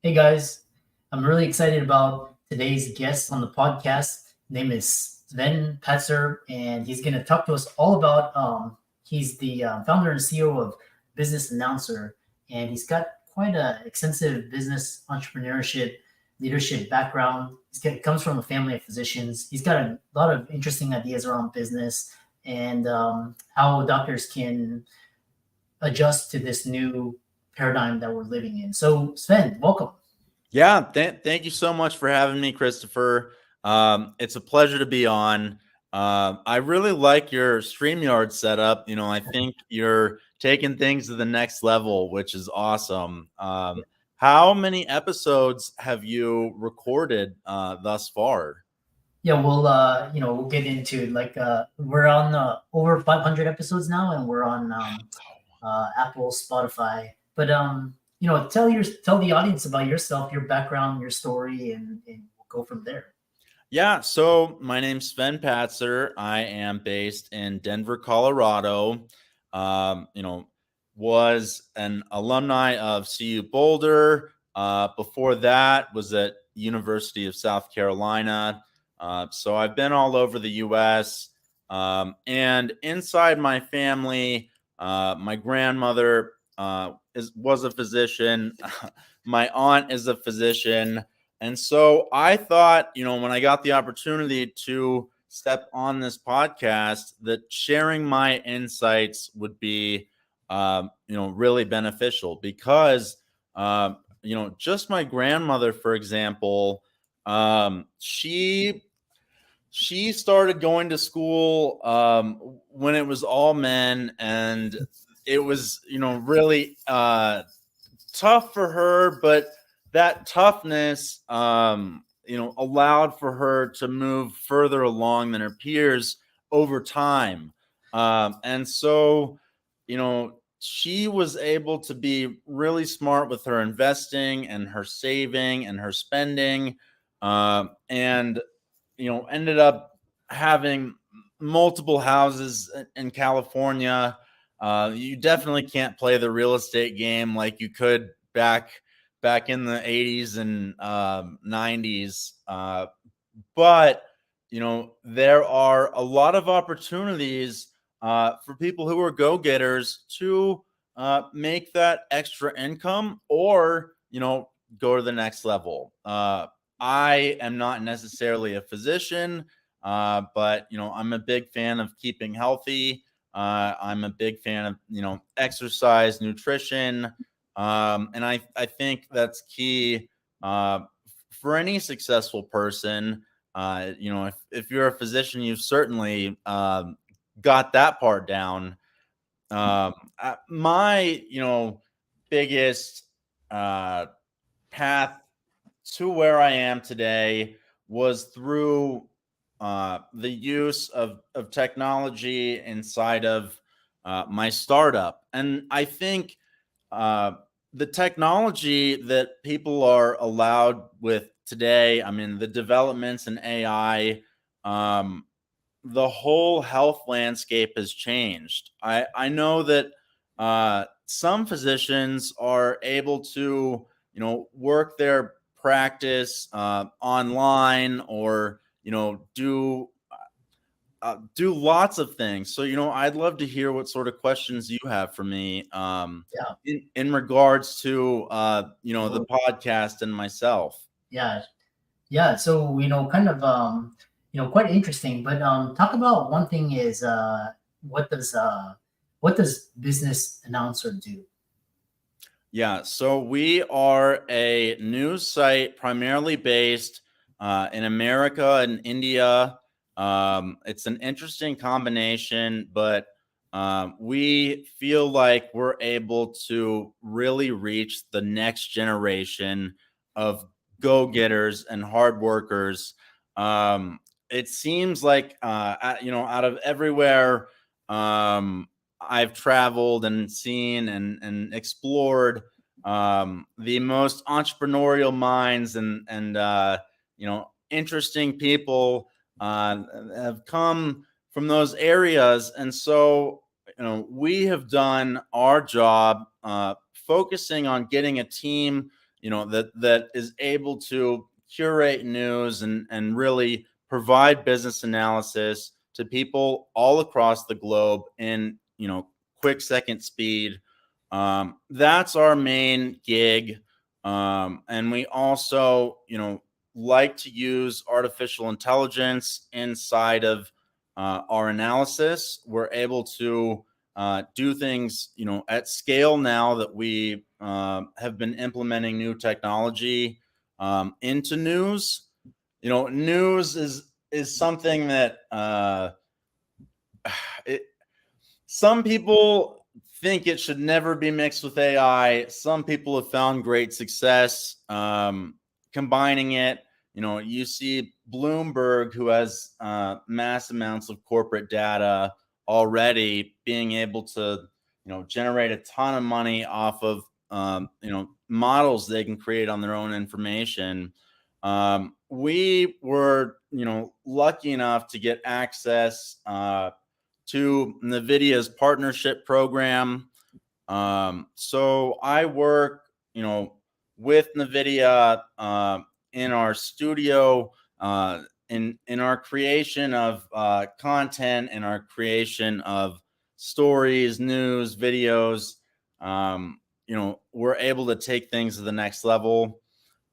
Hey guys, I'm really excited about today's guest on the podcast. His name is Sven Patzer, and he's going to talk to us all about. He's the founder and CEO of Business Announcer, and he's got quite a extensive business entrepreneurship leadership background. Comes from a family of physicians. He's got a lot of interesting ideas around business and how doctors can adjust to this new paradigm that we're living in. So, Sven, welcome. Yeah, thank you so much for having me, Christopher. It's a pleasure to be on. I really like your StreamYard setup. I think you're taking things to the next level, which is awesome. How many episodes have you recorded thus far? Yeah, we'll get into we're on over 500 episodes now, and we're on Apple, Spotify. But tell the audience about yourself, your background, your story, and we'll go from there. Yeah, so my name's Sven Patzer. I am based in Denver, Colorado. Um, you know, was an alumni of CU Boulder. Before that, was at University of South Carolina. So I've been all over the U.S. And inside my family, my grandmother was a physician. My aunt is a physician. And so I thought, when I got the opportunity to step on this podcast, that sharing my insights would be, really beneficial because, just my grandmother, for example, she started going to school when it was all men, and it was, really tough for her, but that toughness, allowed for her to move further along than her peers over time. And so, she was able to be really smart with her investing and her saving and her spending, and, ended up having multiple houses in California. You definitely can't play the real estate game like you could back in the 80s and 90s. But there are a lot of opportunities for people who are go-getters to make that extra income, or go to the next level. I am not necessarily a physician, but I'm a big fan of keeping healthy. I'm a big fan of exercise, nutrition, and I think that's key for any successful person. If you're a physician, you've certainly got that part down. My biggest uh, path to where I am today was through the use of technology inside of my startup. And I think uh, the technology that people are allowed with today, I mean, the developments in AI, um, the whole health landscape has changed. I know that some physicians are able to, work their practice online, or do lots of things. So, I'd love to hear what sort of questions you have for me Yeah, in regards to, the well, podcast and myself. yeah, yeah. So quite interesting. But talk about one thing is what does uh, what does business announcer do? Yeah, so we are a news site primarily based in America and India. It's an interesting combination, but we feel like we're able to really reach the next generation of go-getters and hard workers. It seems like, out of everywhere I've traveled and seen and explored, the most entrepreneurial minds and interesting people have come from those areas. And so we have done our job focusing on getting a team that is able to curate news and really provide business analysis to people all across the globe in quick second speed. That's our main gig. And we also like to use artificial intelligence inside of our analysis. We're able to do things at scale now that we have been implementing new technology into news. News is something that some people think it should never be mixed with AI. Some people have found great success combining it. You see Bloomberg, who has mass amounts of corporate data already, being able to generate a ton of money off of models they can create on their own information. We were lucky enough to get access to NVIDIA's partnership program. So I work with NVIDIA in our studio, in our creation of content, in our creation of stories, news, videos. We're able to take things to the next level.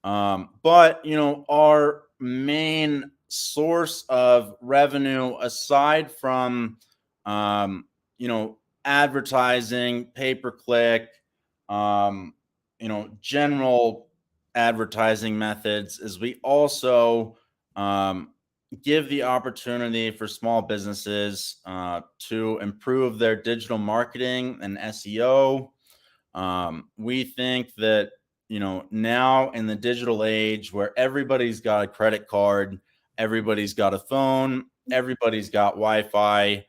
But our main source of revenue, aside from advertising, pay-per-click, general advertising methods, is we also give the opportunity for small businesses to improve their digital marketing and SEO. We think that now in the digital age, where everybody's got a credit card, everybody's got a phone, everybody's got Wi-Fi,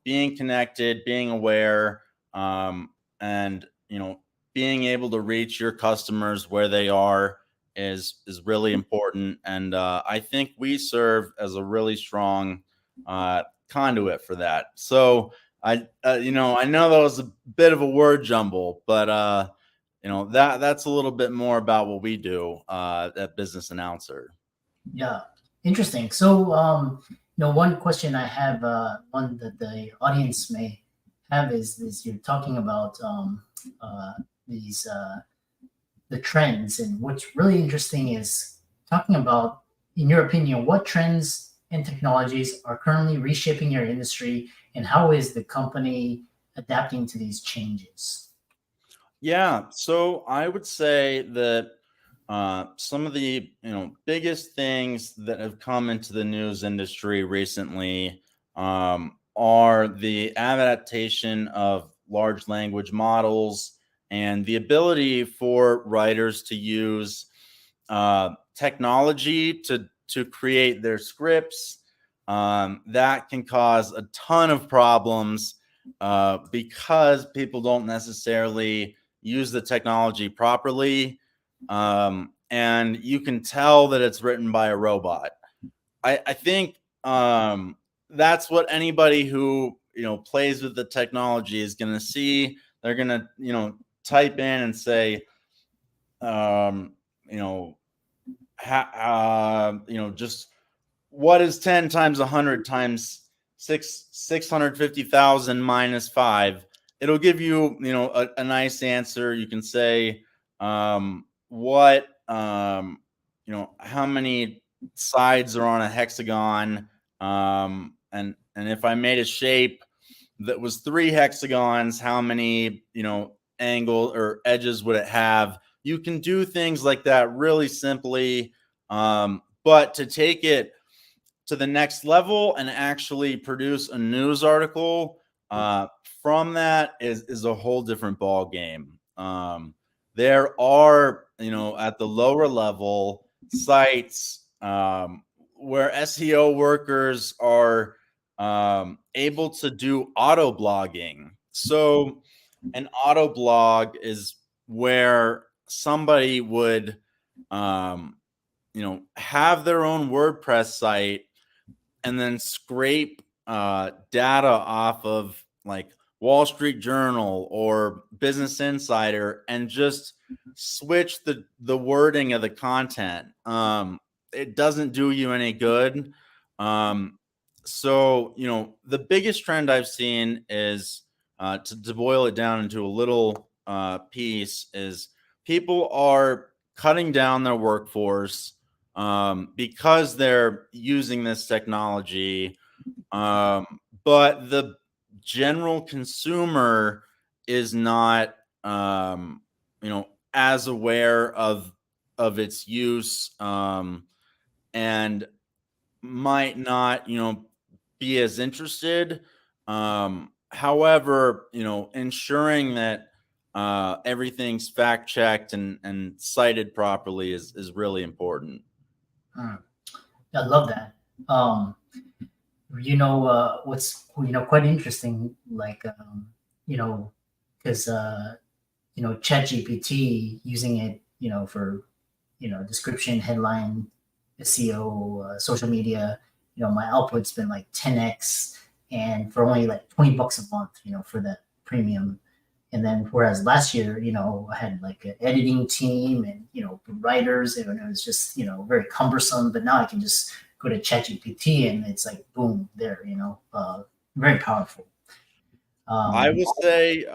being connected, being aware, and being able to reach your customers where they are is really important. And I think we serve as a really strong conduit for that. So I know that was a bit of a word jumble, but that's a little bit more about what we do at Business Announcer. Yeah, interesting. So, one question I have, one that the audience may have is you're talking about these the trends, and what's really interesting is talking about, in your opinion, what trends and technologies are currently reshaping your industry, and how is the company adapting to these changes? Yeah, so I would say that some of the biggest things that have come into the news industry recently are the adaptation of large language models and the ability for writers to use technology to create their scripts. That can cause a ton of problems because people don't necessarily use the technology properly. And you can tell that it's written by a robot. I think that's what anybody who plays with the technology is going to see. They're going to type in and say, just what is 10 times 100 times 650,000 minus 5. It'll give you a nice answer. You can say what how many sides are on a hexagon, and if I made a shape that was 3 hexagons, how many angle or edges would it have? You can do things like that really simply, but to take it to the next level and actually produce a news article from that is a whole different ball game. There are at the lower level sites where SEO workers are able to do auto blogging. So an auto blog is where somebody would have their own WordPress site and then scrape data off of like Wall Street Journal or Business Insider and just switch the wording of the content. It doesn't do you any good. So, the biggest trend I've seen is to boil it down into a little piece is people are cutting down their workforce because they're using this technology. But the general consumer is not, as aware of its use, and might not, be as interested. However, ensuring that everything's fact checked and cited properly is really important. I love that. What's quite interesting, like because ChatGPT, using it for description, headline, SEO, social media, my output's been like 10x, and for only like $20 a month, for that premium. And then whereas last year, I had like an editing team and writers, and it was just very cumbersome. But now I can just go to ChatGPT and it's like boom, there, very powerful. I would say,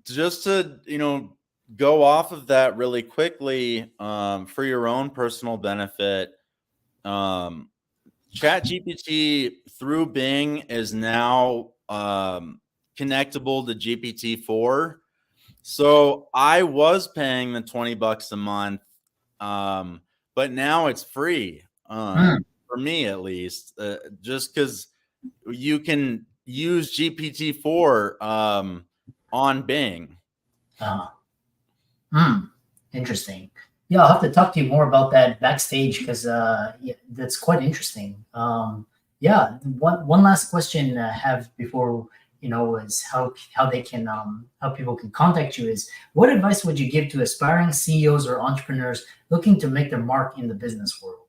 just to go off of that really quickly, for your own personal benefit, ChatGPT through Bing is now connectable to GPT-4. So I was paying the $20 a month, but now it's free, for me at least, just because you can use GPT-4 on Bing. Interesting. Yeah, I'll have to talk to you more about that backstage, because that's quite interesting. Yeah, one last question I have before is how they can how people can contact you is, what advice would you give to aspiring CEOs or entrepreneurs looking to make their mark in the business world?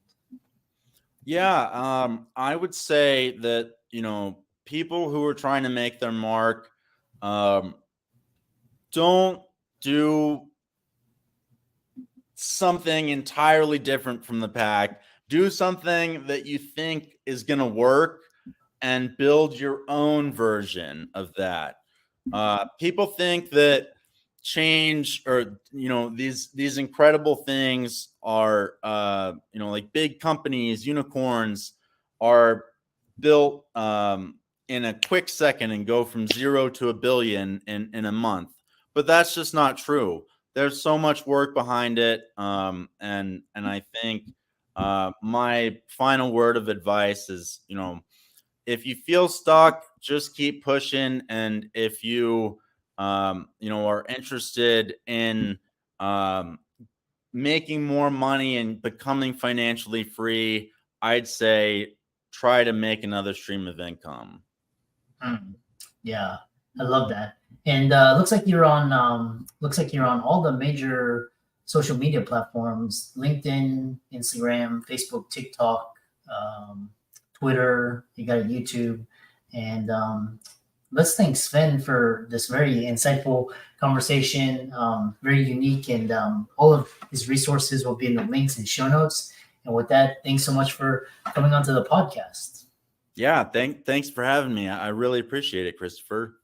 Yeah, I would say that people who are trying to make their mark, don't do something entirely different from the pack. Do something that you think is going to work and build your own version of that. People think that change, or these incredible things are like big companies, unicorns, are built in a quick second and go from 0 to a billion in a month. But that's just not true. There's so much work behind it, and I think my final word of advice is, if you feel stuck, just keep pushing. And if you are interested in making more money and becoming financially free, I'd say try to make another stream of income. Yeah, I love that. And looks like you're on all the major social media platforms: LinkedIn, Instagram, Facebook, TikTok, Twitter. You got a YouTube. And let's thank Sven for this very insightful conversation, very unique, and all of his resources will be in the links and show notes. And with that, thanks so much for coming onto the podcast. Yeah, thanks for having me. I really appreciate it, Christopher.